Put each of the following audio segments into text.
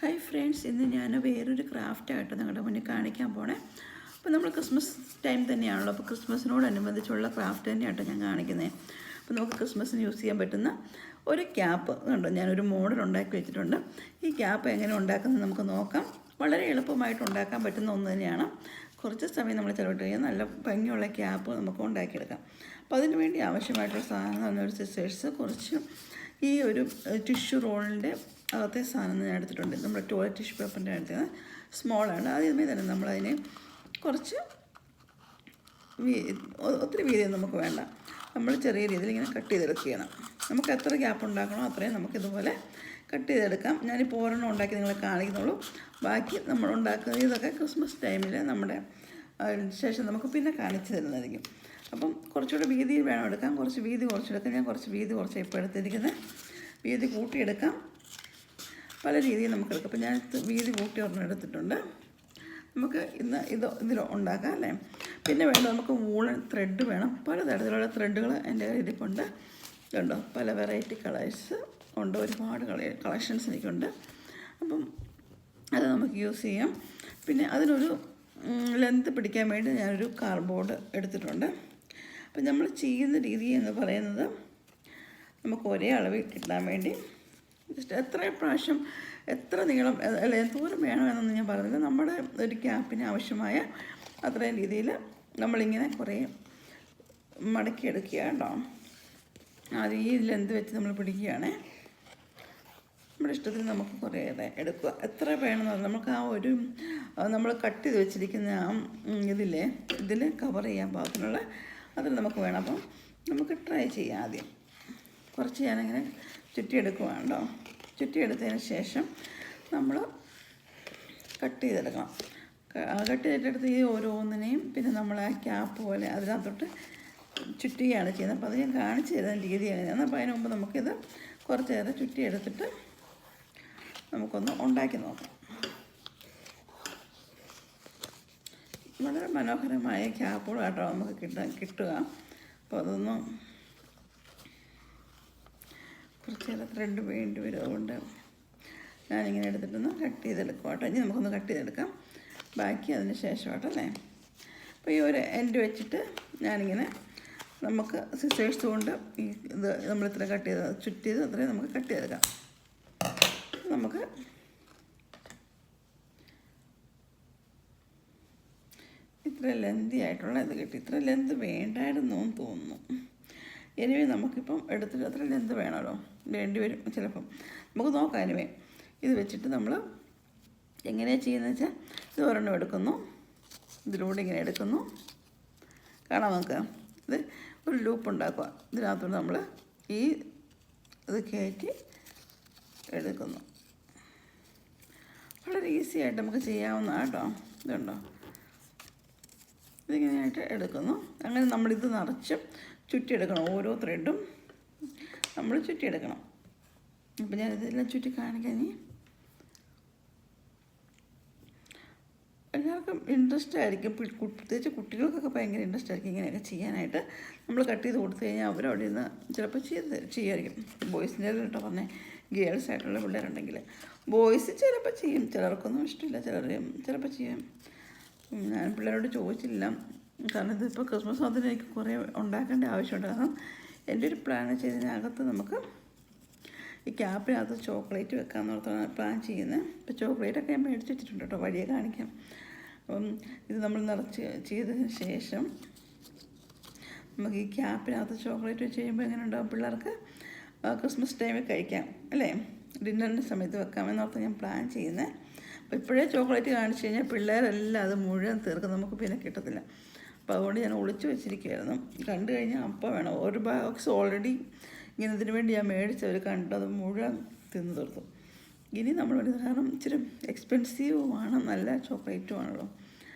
Hi friends, ഇന്ന് ഞാൻ വേറൊരു ക്രാഫ്റ്റായിട്ട് നിങ്ങളുടെ മുന്നിൽ കാണിക്കാൻ പോണേ. അപ്പോൾ നമ്മൾ ക്രിസ്മസ് ടൈം തന്നെയാണല്ലോ, അപ്പോൾ ക്രിസ്മസിനോടനുബന്ധിച്ചുള്ള ക്രാഫ്റ്റ് തന്നെയാട്ടോ ഞാൻ കാണിക്കുന്നത്. അപ്പോൾ നമുക്ക് ക്രിസ്മസിന് യൂസ് ചെയ്യാൻ പറ്റുന്ന ഒരു ക്യാപ്പ് കണ്ടോ, ഞാനൊരു മോഡൽ ഉണ്ടാക്കി വെച്ചിട്ടുണ്ട്. ഈ ക്യാപ്പ് എങ്ങനെ ഉണ്ടാക്കുന്നത് നമുക്ക് നോക്കാം. വളരെ എളുപ്പമായിട്ട് ഉണ്ടാക്കാൻ പറ്റുന്ന ഒന്ന് തന്നെയാണ്. കുറച്ച് സമയം നമ്മൾ ചിലവിട്ട് കഴിഞ്ഞാൽ നല്ല ഭംഗിയുള്ള ക്യാപ്പ് നമുക്ക് ഉണ്ടാക്കിയെടുക്കാം. അപ്പോൾ അതിന് വേണ്ടി ആവശ്യമായിട്ടുള്ള സാധനം ഒരു സിസേഴ്സ്, കുറച്ച് ഈ ഒരു ടിഷ്യൂ റോളിൻ്റെ അകത്തെ സാധനം ഞാൻ എടുത്തിട്ടുണ്ട്. നമ്മുടെ ടോയ്ലറ്റ് ടിഷ്യൂ പേപ്പറിൻ്റെ അടുത്ത് സ്മോളാണ്. ആദ്യമേ തന്നെ നമ്മളതിനെ കുറച്ച് ഒത്തിരി വീതിയും നമുക്ക് വേണ്ട, നമ്മൾ ചെറിയ രീതിയിൽ ഇങ്ങനെ കട്ട് ചെയ്തെടുക്കുകയാണ്. നമുക്ക് എത്ര ഗ്യാപ്പ് ഉണ്ടാക്കണോ അത്രയും നമുക്കിതുപോലെ കട്ട് ചെയ്തെടുക്കാം. ഞാനിപ്പോൾ ഒരെണ്ണം ഉണ്ടാക്കി നിങ്ങളെ കാണിക്കുന്നുള്ളൂ. ബാക്കി നമ്മൾ ഉണ്ടാക്കുന്ന ഇതൊക്കെ ക്രിസ്മസ് ടൈമിൽ നമ്മുടെ ശേഷം നമുക്ക് പിന്നെ കാണിച്ചു തരുന്നതായിരിക്കും. അപ്പം കുറച്ചുകൂടെ വീതി വേണം എടുക്കാം, കുറച്ച് വീതി കുറച്ചെടുക്കാം. ഞാൻ കുറച്ച് വീതി കുറച്ച് ഇപ്പോൾ എടുത്തിരിക്കുന്നത്. വീതി കൂട്ടിയെടുക്കാം, പല രീതിയിൽ നമുക്ക് എടുക്കാം. അപ്പോൾ ഞാൻ വീതി കൂട്ടി ഒരെണ്ണം എടുത്തിട്ടുണ്ട്. നമുക്ക് ഇന്ന് ഇതിൽ ഉണ്ടാക്കാം അല്ലേ. പിന്നെ വേണ്ട നമുക്ക് വൂളൻ ത്രെഡ് വേണം. പലതരത്തിലുള്ള ത്രെഡുകൾ എൻ്റെ കയ്യിലിരിപ്പുണ്ട്. കണ്ടോ, പല വെറൈറ്റി കളേഴ്സ് ഉണ്ട്, ഒരുപാട് കളക്ഷൻസ് എനിക്കുണ്ട്. അപ്പം അത് നമുക്ക് യൂസ് ചെയ്യാം. പിന്നെ അതിനൊരു ലെന്ത് പിടിക്കാൻ വേണ്ടി ഞാനൊരു കാർഡ്ബോർഡ് എടുത്തിട്ടുണ്ട്. അപ്പം നമ്മൾ ചെയ്യുന്ന രീതി എന്ന് പറയുന്നത്, നമുക്ക് ഒരേ അളവിൽ കിട്ടാൻ വേണ്ടി എത്ര പ്രാവശ്യം എത്ര നീളം അല്ല എന്തോരം വേണമെന്നൊന്നും ഞാൻ പറഞ്ഞില്ല. നമ്മുടെ ഒരു ക്യാപ്പിന് ആവശ്യമായ അത്രയും രീതിയിൽ നമ്മളിങ്ങനെ കുറേ മടക്കിയെടുക്കുക കേട്ടോ. ആദ്യം ഈ ലെന്ത് വെച്ച് നമ്മൾ പിടിക്കുകയാണേ. നമ്മുടെ ഇഷ്ടത്തിന് നമുക്ക് കുറേ എടുക്കുക, എത്ര വേണമെന്ന് നമുക്ക് ആ ഒരു നമ്മൾ കട്ട് ചെയ്ത് വെച്ചിരിക്കുന്ന ആ ഇതിൽ കവർ ചെയ്യാൻ പാകത്തിനുള്ള അതിൽ നമുക്ക് വേണം. അപ്പം നമുക്ക് ട്രൈ ചെയ്യാം. ആദ്യം കുറച്ച് ഞാനങ്ങനെ ചുറ്റിയെടുക്കുകയാണ് കേട്ടോ. ചുറ്റിയെടുത്തതിന് ശേഷം നമ്മൾ കട്ട് ചെയ്തെടുക്കണം. കട്ട് ചെയ്തിട്ടെടുത്ത് ഈ ഓരോന്നിനെയും പിന്നെ നമ്മൾ ആ ക്യാപ്പ് പോലെ അതിനകത്തോട്ട് ചുറ്റുകയാണ് ചെയ്യുന്നത്. അപ്പോൾ അത് ഞാൻ കാണിച്ചു തരുന്ന രീതി എങ്ങനെയാണ്. അപ്പോൾ അതിന് മുമ്പ് നമുക്കിത് കുറച്ച് നേരം ചുറ്റിയെടുത്തിട്ട് നമുക്കൊന്ന് ഉണ്ടാക്കി നോക്കാം. വളരെ മനോഹരമായ ക്യാപ്പുകളാട്ടോ നമുക്ക് കിട്ടുക. അപ്പോൾ അതൊന്ന് കുറച്ച് നേരം ത്രെഡ് വേണ്ടി വരും. അതുകൊണ്ട് ഞാനിങ്ങനെ എടുത്തിട്ടൊന്ന് കട്ട് ചെയ്തെടുക്കും കേട്ടോ. ഇനി നമുക്കൊന്ന് കട്ട് ചെയ്തെടുക്കാം, ബാക്കി അതിന് ശേഷമാട്ടോ അല്ലേ. അപ്പോൾ ഈ ഒരു എൻഡ് വെച്ചിട്ട് ഞാനിങ്ങനെ നമുക്ക് സിസേഴ്സ് കൊണ്ട് ഈ ഇത് നമ്മളിത്ര കട്ട് ചെയ്ത് ചുറ്റിയത് അത്രയും നമുക്ക് കട്ട് ചെയ്തെടുക്കാം. നമുക്ക് ഇത്ര ലെന്തി ആയിട്ടുള്ള ഇത് കിട്ടി. ഇത്ര ലെന്ത് വേണ്ടായിരുന്നോ എന്ന് തോന്നുന്നു. എനിവേ നമുക്കിപ്പം എടുത്തിട്ട് അത്ര ലെന്ത് വേണമല്ലോ, വേണ്ടി വരും ചിലപ്പം. നമുക്ക് നോക്കാം. എനിവേ ഇത് വെച്ചിട്ട് നമ്മൾ എങ്ങനെയാണ് ചെയ്യുന്നത് വെച്ചാൽ, ഇത് ഒരെണ്ണം എടുക്കുന്നു, ഇതിലൂടെ ഇങ്ങനെ എടുക്കുന്നു. കാണാം നമുക്ക്. ഇത് ഒരു ലൂപ്പ് ഉണ്ടാക്കുക. ഇതിനകത്തോട്ട് നമ്മൾ ഈ ഇത് കയറ്റി എടുക്കുന്നു. വളരെ ഈസി ആയിട്ട് നമുക്ക് ചെയ്യാവുന്ന കേട്ടോ. ഇതുണ്ടോ, ഇതിങ്ങനെയായിട്ട് എടുക്കുന്നു. അങ്ങനെ നമ്മളിത് നിറച്ചും ചുറ്റിയെടുക്കണം. ഓരോ ത്രെഡും നമ്മൾ ചുറ്റിയെടുക്കണം. അപ്പം ഞാനിതെല്ലാം ചുറ്റി കാണിക്കാൻ. എല്ലാവർക്കും ഇൻട്രസ്റ്റ് ആയിരിക്കും, പ്രത്യേകിച്ച് കുട്ടികൾക്കൊക്കെ ഭയങ്കര ഇൻട്രസ്റ്റ് ആയിരിക്കും ഇങ്ങനെയൊക്കെ ചെയ്യാനായിട്ട്. നമ്മൾ കട്ട് ചെയ്ത് കൊടുത്തു കഴിഞ്ഞാൽ അവരവിടെ നിന്ന് ചിലപ്പോൾ ചെയ്യുമായിരിക്കും. ബോയ്സിൻ്റെ കേട്ടോ പറഞ്ഞേ, ഗേൾസ് ആയിട്ടുള്ള പിള്ളേരുണ്ടെങ്കിൽ ബോയ്സ് ചിലപ്പോൾ ചെയ്യും, ചിലർക്കൊന്നും ഇഷ്ടമില്ല, ചിലപ്പോൾ ചെയ്യും. ഞാൻ പിള്ളേരോട് ചോദിച്ചില്ല, കാരണം ഇതിപ്പോൾ ക്രിസ്മസ് അതിന് എനിക്ക് കുറേ ഉണ്ടാക്കേണ്ട ആവശ്യമുണ്ട്. കാരണം എൻ്റെ ഒരു പ്ലാൻ വെച്ചാൽ ഇതിനകത്ത് നമുക്ക് ഈ ക്യാപ്പിനകത്ത് ചോക്ലേറ്റ് വെക്കാമെന്നോർത്താണ് പ്ലാൻ ചെയ്യുന്നത്. ഇപ്പോൾ ചോക്ലേറ്റൊക്കെ ഞാൻ മേടിച്ച് വെച്ചിട്ടുണ്ട് കേട്ടോ, വഴിയെ കാണിക്കാം. അപ്പം ഇത് നമ്മൾ നിറച്ച് ചെയ്തതിന് ശേഷം നമുക്ക് ഈ ക്യാപ്പിനകത്ത് ചോക്ലേറ്റ് വെച്ച് കഴിയുമ്പോൾ എങ്ങനെ ഉണ്ടാകും, പിള്ളേർക്ക് ക്രിസ്മസ് ടൈമിൽ കഴിക്കാം അല്ലേ, ഡിന്നറിൻ്റെ സമയത്ത് വെക്കാമെന്നോർത്ത് ഞാൻ പ്ലാൻ ചെയ്യുന്നത്. അപ്പോൾ ഇപ്പോഴേ ചോക്ലേറ്റ് കാണിച്ചു കഴിഞ്ഞാൽ പിള്ളേരെല്ലാം അത് മുഴുവൻ തീർക്കും, നമുക്ക് പിന്നെ കിട്ടത്തില്ല. അപ്പോൾ അതുകൊണ്ട് ഞാൻ ഒളിച്ചു വെച്ചിരിക്കുകയായിരുന്നു. കണ്ടു കഴിഞ്ഞാൽ അപ്പം വേണം. ഒരു ബോക്സ് ഓൾറെഡി ഇങ്ങനെ ഇതിനു വേണ്ടി ഞാൻ മേടിച്ചവർ കണ്ടു, അത് മുഴുവൻ തിന്നു തീർത്തു. ഇനി നമ്മൾ മേടിച്ചത് കാരണം ഇച്ചിരി എക്സ്പെൻസീവുമാണ്, നല്ല ചോക്ലേറ്റുമാണല്ലോ,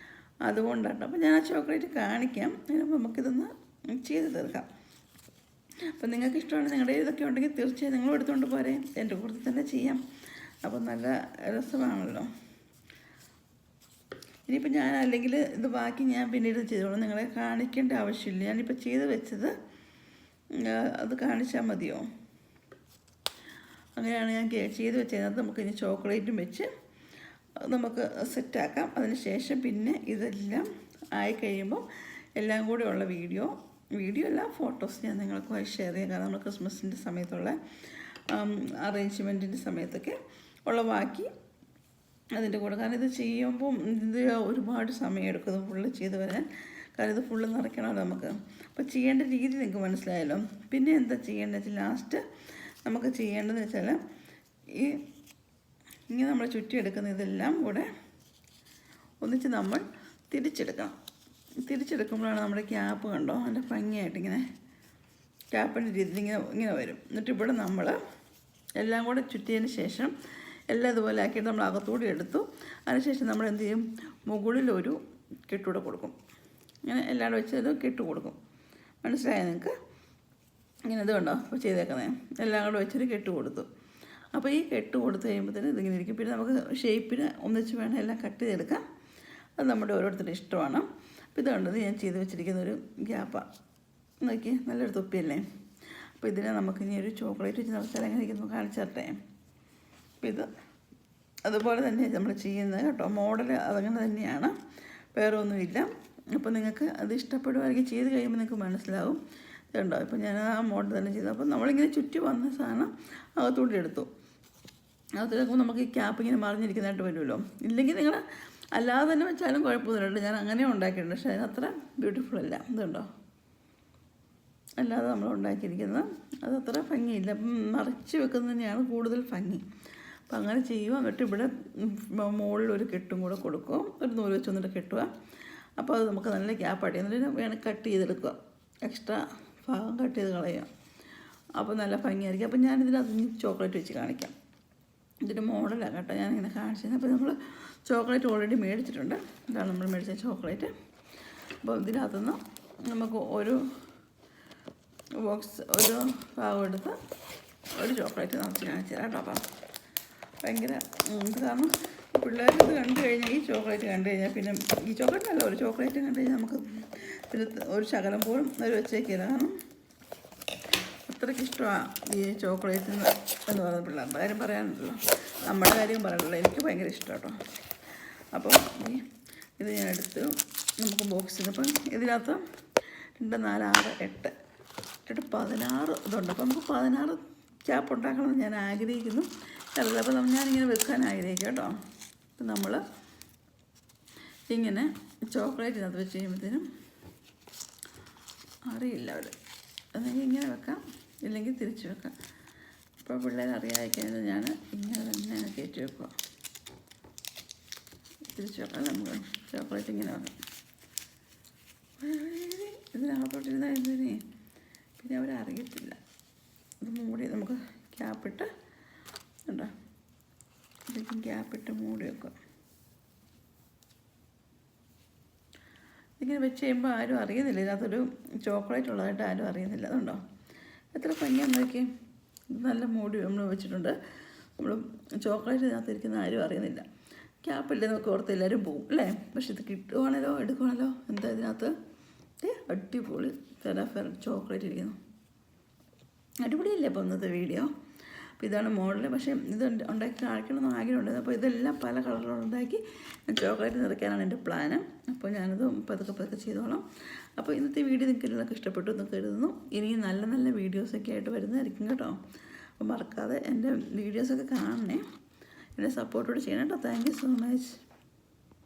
അതുകൊണ്ടാണ്. അപ്പോൾ ഞാൻ ആ ചോക്ലേറ്റ് കാണിക്കാം, അതിനുമ്പോൾ നമുക്കിതൊന്ന് ചെയ്ത് തീർക്കാം. അപ്പം നിങ്ങൾക്ക് ഇഷ്ടമാണ്, നിങ്ങളുടെ ഇതൊക്കെ ഉണ്ടെങ്കിൽ തീർച്ചയായും നിങ്ങളും എടുത്തുകൊണ്ട് പോരെ, എൻ്റെ കൂട്ടത്തിൽ തന്നെ ചെയ്യാം. അപ്പം നല്ല രസമാണല്ലോ. ഇനിയിപ്പോൾ ഞാൻ അല്ലെങ്കിൽ ഇത് ബാക്കി ഞാൻ പിന്നീട് ചെയ്തോളൂ, നിങ്ങളെ കാണിക്കേണ്ട ആവശ്യമില്ല. ഞാനിപ്പോൾ ചെയ്ത് വെച്ചത് അത് കാണിച്ചാൽ മതിയോ. അങ്ങനെയാണ് ഞാൻ ചെയ്ത് വെച്ചതിനകത്ത് നമുക്കിനി ചോക്ലേറ്റും വെച്ച് നമുക്ക് സെറ്റാക്കാം. അതിന് ശേഷം പിന്നെ ഇതെല്ലാം ആയി കഴിയുമ്പോൾ എല്ലാം കൂടെ ഉള്ള വീഡിയോ അല്ല ഫോട്ടോസ് ഞാൻ നിങ്ങൾക്കുമായി ഷെയർ ചെയ്യാം. കാരണം നമ്മൾ ക്രിസ്മസിൻ്റെ സമയത്തുള്ള അറേഞ്ച്മെൻറ്റിൻ്റെ സമയത്തൊക്കെ ഉള്ള ബാക്കി അതിൻ്റെ കൂടെ. കാരണം ഇത് ചെയ്യുമ്പം ഇത് ഒരുപാട് സമയം എടുക്കും ഫുള്ള് ചെയ്ത് വരാൻ. കാരണം ഇത് ഫുള്ള് നിറയ്ക്കണമല്ലോ നമുക്ക്. അപ്പോൾ ചെയ്യേണ്ട രീതി നിങ്ങൾക്ക് മനസ്സിലായല്ലോ. പിന്നെ എന്താ ചെയ്യേണ്ടത് വെച്ചാൽ ലാസ്റ്റ് നമുക്ക് ചെയ്യേണ്ടതെന്ന് വെച്ചാൽ ഇങ്ങനെ നമ്മൾ ചുറ്റിയെടുക്കുന്ന ഇതെല്ലാം കൂടെ ഒന്നിച്ച് നമ്മൾ തിരിച്ചെടുക്കണം. തിരിച്ചെടുക്കുമ്പോഴാണ് നമ്മുടെ ക്യാപ്പ് കണ്ടോ നല്ല ഭംഗിയായിട്ട് ഇങ്ങനെ ക്യാപ്പിൻ്റെ രീതിയിൽ ഇങ്ങനെ വരും. എന്നിട്ട് ഇവിടെ നമ്മൾ എല്ലാം കൂടെ ചുറ്റിയതിന് ശേഷം എല്ലാം ഇതുപോലെ ആക്കിയിട്ട് നമ്മൾ അകത്തൂടെ എടുത്തു. അതിനുശേഷം നമ്മൾ എന്ത് ചെയ്യും, മുകളിലൊരു കെട്ടൂടെ കൊടുക്കും. ഇങ്ങനെ എല്ലാം വെച്ച് ഇത് കെട്ട് കൊടുക്കും. മനസ്സിലായോ നിങ്ങൾക്ക്? ഇങ്ങനെ ഇത് കണ്ടോ അപ്പോൾ ചെയ്തേക്കുന്നത് എല്ലാം കൂടെ വെച്ചൊരു കെട്ട് കൊടുത്തു. അപ്പോൾ ഈ കെട്ട് കൊടുത്ത് കഴിയുമ്പോഴത്തേന് ഇതിങ്ങനെ ഇരിക്കും. പിന്നെ നമുക്ക് ഷേപ്പിന് ഒന്നിച്ച് വേണം എല്ലാം കട്ട് ചെയ്തെടുക്കാം. അത് നമ്മുടെ ഓരോരുത്തരുടെ ഇഷ്ടമാണ്. അപ്പോൾ ഇത് കണ്ടത് ഞാൻ ചെയ്ത് വെച്ചിരിക്കുന്നൊരു ഗ്യാപ്പാണ്. നോക്കി നല്ലൊരു തൊപ്പിയല്ലേ. അപ്പോൾ ഇതിനെ നമുക്ക് ഇനി ഒരു ചോക്ലേറ്റ് വെച്ച് നിറച്ചാൽ എങ്ങനെ ഇരിക്കുന്നു കാണിച്ചേരട്ടെ. അപ്പോൾ ഇത് അതുപോലെ തന്നെ നമ്മൾ ചെയ്യുന്നത് കേട്ടോ. മോഡൽ അതങ്ങനെ തന്നെയാണ്, വേറെ ഒന്നുമില്ല. അപ്പോൾ നിങ്ങൾക്ക് അത് ഇഷ്ടപ്പെടുമായിരിക്കും. ചെയ്ത് കഴിയുമ്പോൾ നിങ്ങൾക്ക് മനസ്സിലാവും. ഇതുണ്ടോ ഇപ്പോൾ ഞാൻ ആ മോഡൽ തന്നെ ചെയ്തു. അപ്പോൾ നമ്മളിങ്ങനെ ചുറ്റി വന്ന സാധനം അകത്തൂടെ എടുത്തു. അകത്തെടുക്കുമ്പോൾ നമുക്ക് ഈ ക്യാപ്പ് ഇങ്ങനെ മറിഞ്ഞിരിക്കുന്നതായിട്ട് വരുമല്ലോ. ഇല്ലെങ്കിൽ നിങ്ങൾ അല്ലാതെ തന്നെ വെച്ചാലും കുഴപ്പമൊന്നുമില്ല. ഞാൻ അങ്ങനെ ഉണ്ടാക്കിയിട്ടുണ്ട്, പക്ഷേ അതിനത്ര ബ്യൂട്ടിഫുൾ അല്ല. ഇതുണ്ടോ അല്ലാതെ നമ്മൾ ഉണ്ടാക്കിയിരിക്കുന്നത് അതത്ര ഭംഗിയില്ല. അപ്പം മറിച്ച് വെക്കുന്നത് തന്നെയാണ് കൂടുതൽ ഭംഗി. അപ്പം അങ്ങനെ ചെയ്യുക. എന്നിട്ട് ഇവിടെ മുകളിലൊരു കെട്ടും കൂടെ കൊടുക്കുക. ഒരു നൂല് വെച്ച് വന്നിട്ട് കെട്ടുക. അപ്പോൾ അത് നമുക്ക് നല്ല ഗ്യാപ്പായിട്ട് എന്നിട്ട് വേണം കട്ട് ചെയ്തെടുക്കുക. എക്സ്ട്രാ ഭാഗം കട്ട് ചെയ്ത് കളയുക. അപ്പോൾ നല്ല ഭംഗിയായിരിക്കും. അപ്പോൾ ഞാനിതിനകത്ത് ചോക്ലേറ്റ് വെച്ച് കാണിക്കാം. ഇതിൻ്റെ മോഡലാണ് കേട്ടോ ഞാനിങ്ങനെ കാണിച്ചത്. അപ്പോൾ നമ്മൾ ചോക്ലേറ്റ് ഓൾറെഡി മേടിച്ചിട്ടുണ്ട്. ഇതാണ് നമ്മൾ മേടിച്ച ചോക്ലേറ്റ്. അപ്പോൾ ഇതിനകത്തുനിന്ന് നമുക്ക് ഒരു ബോക്സ് ഒരു ഭാഗം എടുത്ത് ഒരു ചോക്ലേറ്റ് നിറച്ച് കാണിച്ചു തരാം കേട്ടോ. അപ്പം ഭയങ്കര കാരണം പിള്ളേർക്ക് ഇത് കണ്ടു കഴിഞ്ഞാൽ ഈ ചോക്ലേറ്റ് കണ്ടു കഴിഞ്ഞാൽ പിന്നെ ഈ ചോക്ലേറ്റ് അല്ല ഒരു ചോക്ലേറ്റ് കണ്ടു കഴിഞ്ഞാൽ നമുക്ക് പിന്നെ ഒരു ശകലം പോലും ഒരു വെച്ചേക്കില്ല. കാരണം അത്രയ്ക്ക് ഇഷ്ടമാണ് ഈ ചോക്ലേറ്റ് എന്ന് പറയുന്നത്. പിള്ളേരുടെ കാര്യം പറയാനുണ്ടല്ലോ, നമ്മുടെ കാര്യം പറയാനുള്ളൂ. എനിക്ക് ഭയങ്കര ഇഷ്ടം കേട്ടോ. അപ്പോൾ ഇത് ഞാൻ എടുത്ത് നമുക്ക് ബോക്സിൽ അപ്പം ഇതിനകത്ത് 2, 4, 6, 8 16 ഇതുണ്ട്. അപ്പോൾ നമുക്ക് 16 ക്യാപ്പ് ഉണ്ടാക്കണമെന്ന് ഞാൻ ആഗ്രഹിക്കുന്നു. അതല്ല അപ്പോൾ ഞാനിങ്ങനെ വെക്കാൻ ആഗ്രഹിക്കും കേട്ടോ. അപ്പം നമ്മൾ ഇങ്ങനെ ചോക്ലേറ്റിനകത്ത് വെച്ച് കഴിയുമ്പോഴത്തേനും അറിയില്ല അവർ അല്ലെങ്കിൽ ഇങ്ങനെ വെക്കാം, ഇല്ലെങ്കിൽ തിരിച്ച് വെക്കാം. ഇപ്പോൾ പിള്ളേർ അറിയാതിരിക്കുന്നത് ഞാൻ ഇങ്ങനെ തന്നെ കയറ്റി വെക്കുക. തിരിച്ച് വെക്കാം. നമുക്ക് ചോക്ലേറ്റ് ഇങ്ങനെ വെക്കാം. ഇതിനകത്തോട്ടിരുന്നാൽ എന്തിനേ പിന്നെ അവരറിയത്തില്ല. ഇത് മൂടി നമുക്ക് ക്യാപ്പിട്ട് ഉണ്ടോ ഇതിലേക്കും ക്യാപ്പിട്ട് മൂടി വെക്കുക. ഇങ്ങനെ വെച്ച് കഴിയുമ്പോൾ ആരും അറിയുന്നില്ല ഇതിനകത്തൊരു ചോക്ലേറ്റ് ഉള്ളതായിട്ട് ആരും അറിയുന്നില്ല. അതുണ്ടോ എത്ര ഭംഗിയാന്ന് നോക്കി. ഇത് നല്ല മൂടി നമ്മൾ വെച്ചിട്ടുണ്ട്. നമ്മൾ ചോക്ലേറ്റ് ഇതിനകത്തിരിക്കുന്ന ആരും അറിയുന്നില്ല. ക്യാപ്പില്ലേ നമുക്ക് ഓർത്ത് എല്ലാവരും പോകും അല്ലേ. പക്ഷെ ഇത് കിട്ടുവാണല്ലോ എടുക്കുവാണല്ലോ. എന്താ ഇതിനകത്ത് അടിപൊളി ഫെറ ചോക്ലേറ്റ് ഇരിക്കുന്നു. അടിപൊളിയല്ലേ അപ്പോൾ ഇന്നത്തെ വീഡിയോ. അപ്പോൾ ഇതാണ് മോഡൽ. പക്ഷേ ഇത് ഉണ്ടാക്കി കാണിക്കണമെന്ന് ആഗ്രഹമുണ്ട്. അപ്പോൾ ഇതെല്ലാം പല കളറിലുണ്ടാക്കി ചോക്ലേറ്റ് നിറയ്ക്കാനാണ് എൻ്റെ പ്ലാന്. അപ്പോൾ ഞാനത് പതുക്കെ ചെയ്തോളാം. അപ്പോൾ ഇന്നത്തെ വീഡിയോ നിങ്ങൾക്ക് എല്ലാവർക്കും ഇഷ്ടപ്പെട്ടു എന്ന് കരുതുന്നു. ഇനിയും നല്ല നല്ല വീഡിയോസൊക്കെ ആയിട്ട് വരുന്നതായിരിക്കും കേട്ടോ. അപ്പോൾ മറക്കാതെ എൻ്റെ വീഡിയോസൊക്കെ കാണണേ. എന്നെ സപ്പോർട്ടോട് ചെയ്യണം കേട്ടോ. Thank you so much.